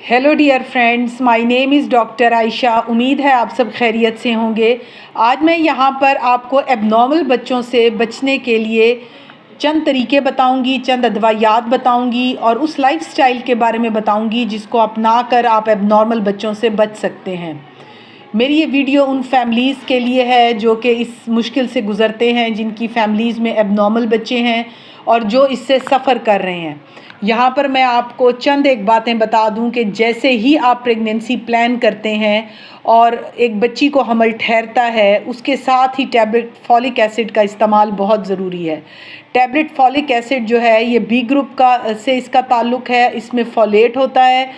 Hello dear friends, my name is doctor Ayesha. उम्मीद है आप सब खैरियत से होंगे। आज मैं यहाँ पर आपको एबनॉर्मल बच्चों से बचने के लिए चंद तरीके बताऊंगी, चंद अदवायात बताऊंगी और उस लाइफस्टाइल के बारे में बताऊंगी जिसको अपना कर आप एबनॉर्मल बच्चों से बच सकते हैं। मेरी ये वीडियो उन फैमिलीज़ के लिए है जो कि इस मुश्किल से गुज़रते हैं, जिनकी फ़ैमिलीज़ में एबनॉर्मल बच्चे हैं और जो इससे सफ़र कर रहे हैं। यहाँ पर मैं आपको चंद एक बातें बता दूं कि जैसे ही आप प्रेगनेंसी प्लान करते हैं और एक बच्ची को हमल ठहरता है, उसके साथ ही टैबलेट फॉलिक एसिड का इस्तेमाल बहुत ज़रूरी है। टैबलेट फॉलिक एसिड जो है ये बी ग्रुप का से इसका ताल्लुक़ है। इसमें फॉलेट होता है।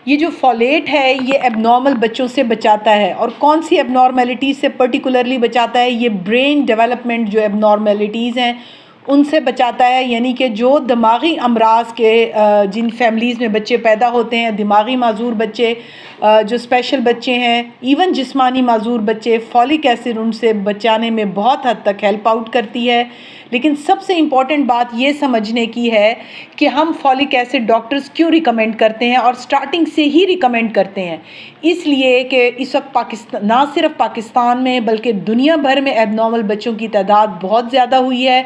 ये जो फॉलेट है ये एबनॉर्मल बच्चों से बचाता है। और कौन सी एबनॉर्मेलिटीज़ से पर्टिकुलरली बचाता है? ये ब्रेन डेवलपमेंट जो एबनॉर्मेलिटीज़ हैं उनसे बचाता है। यानी कि जो दिमागी अमराज के जिन फैमिलीज़ में बच्चे पैदा होते हैं, दिमागी माजूर बच्चे, जो स्पेशल बच्चे हैं, इवन जिस्मानी माजूर बच्चे, फॉलिक एसिड उनसे बचाने में बहुत हद तक हेल्प आउट करती है। लेकिन सबसे इम्पॉर्टेंट बात ये समझने की है कि हम फॉलिक एसिड डॉक्टर्स क्यों रिकमेंड करते हैं और स्टार्टिंग से ही रिकमेंड करते हैं। इसलिए कि इस वक्त पाकिस्तान, ना सिर्फ पाकिस्तान में बल्कि दुनिया भर में एबनॉर्मल बच्चों की तादाद बहुत ज़्यादा हुई है।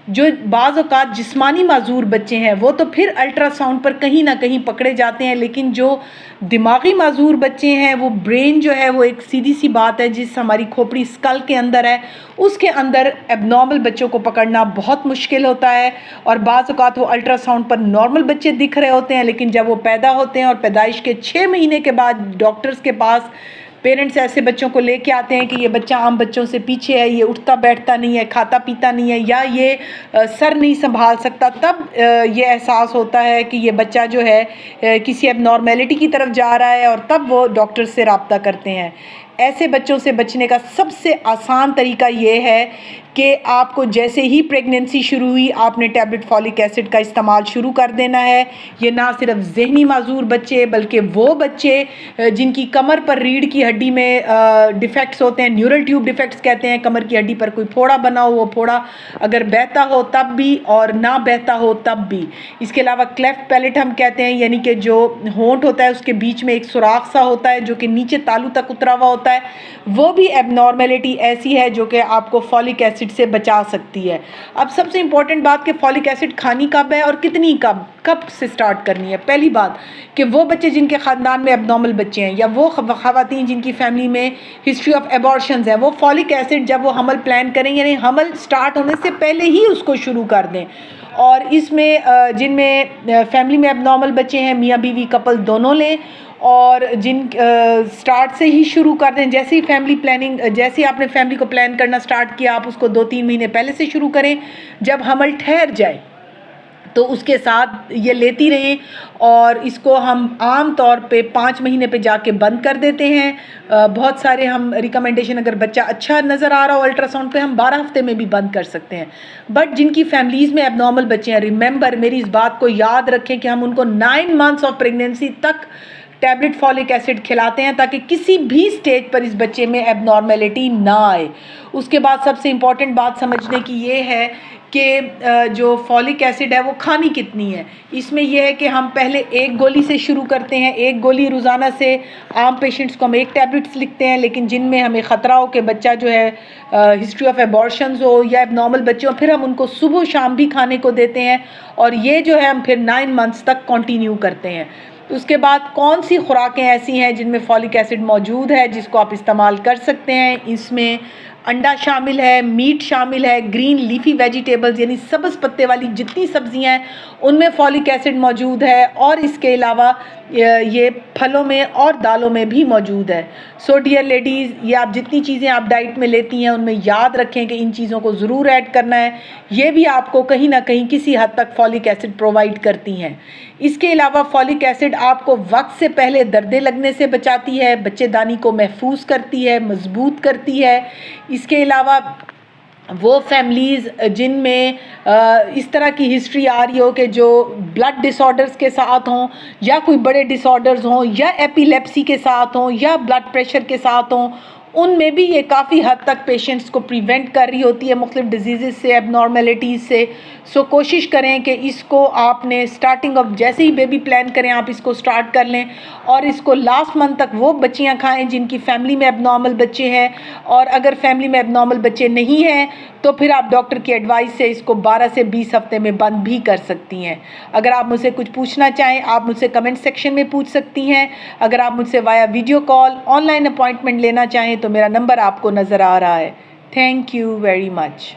जो बाज़ औक़ात जिस्मानी माजूर बच्चे हैं वो तो फिर अल्ट्रासाउंड पर कहीं ना कहीं पकड़े जाते हैं, लेकिन जो दिमागी माजूर बच्चे हैं वो ब्रेन जो है वो एक सीधी सी बात है, जिस हमारी खोपड़ी स्कल के अंदर है, उसके अंदर एबनॉर्मल बच्चों को पकड़ना बहुत मुश्किल होता है। और बाज़ औक़ात वो अल्ट्रासाउंड पर नॉर्मल बच्चे दिख रहे होते हैं, लेकिन जब वो पैदा होते हैं और पैदाइश के 6 महीने के बाद डॉक्टर्स के पास पेरेंट्स ऐसे बच्चों को लेके आते हैं कि ये बच्चा आम बच्चों से पीछे है, ये उठता बैठता नहीं है, खाता पीता नहीं है, या ये सर नहीं संभाल सकता, तब ये एहसास होता है कि ये बच्चा जो है किसी एबनॉर्मेलिटी की तरफ जा रहा है, और तब वो डॉक्टर से रब्ता करते हैं। ऐसे बच्चों से बचने का सबसे आसान तरीका ये है कि आपको जैसे ही प्रेगनेंसी शुरू हुई आपने टैबलेट फॉलिक एसिड का इस्तेमाल शुरू कर देना है। ये ना सिर्फ जहनी माजूर बच्चे बल्कि वो बच्चे जिनकी कमर पर रीढ़ की हड्डी में डिफेक्ट्स होते हैं, न्यूरल ट्यूब डिफेक्ट्स कहते हैं, कमर की हड्डी पर कोई फोड़ा बना हो, वो फोड़ा अगर बहता हो तब भी और ना बहता हो तब भी। इसके अलावा क्लेफ्ट पैलेट हम कहते हैं, यानी कि जो होंठ होता है उसके बीच में एक सुराख सा होता है जो कि नीचे तालू तक उतरा हुआ होता है, वो भी एबनॉर्मेलिटी ऐसी है जो कि आपको फॉलिक एसिड से बचा सकती है। अब सबसे इंपॉर्टेंट बात कि फॉलिक एसिड खानी कब है और कितनी कब से स्टार्ट करनी है। पहली बात कि वो बच्चे जिनके ख़ानदान में एबनॉर्मल बच्चे हैं या वो ख़वातीन जिनकी फैमिली में हिस्ट्री ऑफ एबॉर्शंस है, वो फॉलिक एसिड जब वो हमल प्लान करें, यानी हमल स्टार्ट होने से पहले ही उसको शुरू कर दें। और इसमें जिनमें फैमिली में एबनॉर्मल बच्चे हैं, मियाँ बीवी कपल दोनों लें, और जिन स्टार्ट से ही शुरू कर दें। जैसे ही फैमिली प्लानिंग, जैसे ही आपने फैमिली को प्लान करना स्टार्ट किया, आप उसको 2-3 महीने पहले से शुरू करें। जब हमल ठहर जाए तो उसके साथ ये लेती रहें, और इसको हम आम तौर पे 5 महीने पे जाके बंद कर देते हैं। बहुत सारे हम रिकमेंडेशन, अगर बच्चा अच्छा नज़र आ रहा हो अल्ट्रासाउंड पे, हम 12 हफ्ते में भी बंद कर सकते हैं। बट जिनकी फैमिलीज़ में एबनॉर्मल बच्चे हैं, रिमेंबर, मेरी इस बात को याद रखें कि हम उनको 9 मंथ्स ऑफ प्रेगनेंसी तक टैबलेट फॉलिक एसिड खिलाते हैं ताकि किसी भी स्टेज पर इस बच्चे में एबनॉर्मेलिटी ना आए। उसके बाद सबसे इम्पॉर्टेंट बात समझने की ये है कि जो फॉलिक एसिड है वो खानी कितनी है। इसमें यह है कि हम पहले 1 गोली से शुरू करते हैं, 1 गोली रोज़ाना से। आम पेशेंट्स को हम 1 टैबलेट्स लिखते हैं, लेकिन जिनमें हमें ख़तरा हो कि बच्चा जो है हिस्ट्री ऑफ एबॉर्शंस हो या एबनॉर्मल बच्चे हो, फिर हम उनको सुबह शाम भी खाने को देते हैं, और ये जो है हम फिर 9 मंथ्स तक कंटिन्यू करते हैं। उसके बाद कौन सी खुराकें ऐसी हैं जिनमें फॉलिक एसिड मौजूद है जिसको आप इस्तेमाल कर सकते हैं? इसमें अंडा शामिल है, मीट शामिल है, ग्रीन लीफी वेजिटेबल्स यानी सब्ज़ पत्ते वाली जितनी सब्जियां हैं उनमें फॉलिक एसिड मौजूद है, और इसके अलावा ये फलों में और दालों में भी मौजूद है। सो डियर लेडीज़, ये आप जितनी चीज़ें आप डाइट में लेती हैं उनमें याद रखें कि इन चीज़ों को ज़रूर ऐड करना है। ये भी आपको कहीं ना कहीं किसी हद तक फॉलिक एसिड प्रोवाइड करती हैं। इसके अलावा फॉलिक एसिड आपको वक्त से पहले दर्दे लगने से बचाती है, बच्चेदानी को महफूज करती है, मजबूत करती है। इसके अलावा वो फैमिलीज़ जिनमें इस तरह की हिस्ट्री आ रही हो कि जो ब्लड डिसऑर्डर्स के साथ हों, या कोई बड़े डिसऑर्डर्स हों, या एपिलेप्सी के साथ हों, या ब्लड प्रेशर के साथ हों, उनमें भी ये काफ़ी हद तक पेशेंट्स को प्रिवेंट कर रही होती है मुख्तलिफ डिजीज़ से, एबनॉर्मेलिटीज़ से। सो कोशिश करें कि इसको आपने स्टार्टिंग ऑफ जैसे ही बेबी प्लान करें आप इसको स्टार्ट कर लें और इसको लास्ट मंथ तक वो बच्चियाँ खाएँ जिनकी फैमिली में एबनॉर्मल बच्चे हैं, और अगर फैमिली में एबनॉर्मल बच्चे नहीं हैं तो फिर आप डॉक्टर की एडवाइस से इसको 12 से 20 हफ्ते में बंद भी कर सकती हैं। अगर आप मुझसे कुछ पूछना चाहें आप मुझसे कमेंट सेक्शन में पूछ सकती हैं। अगर आप मुझसे via video call online appointment लेना चाहें तो मेरा नंबर आपको नज़र आ रहा है। Thank you very much.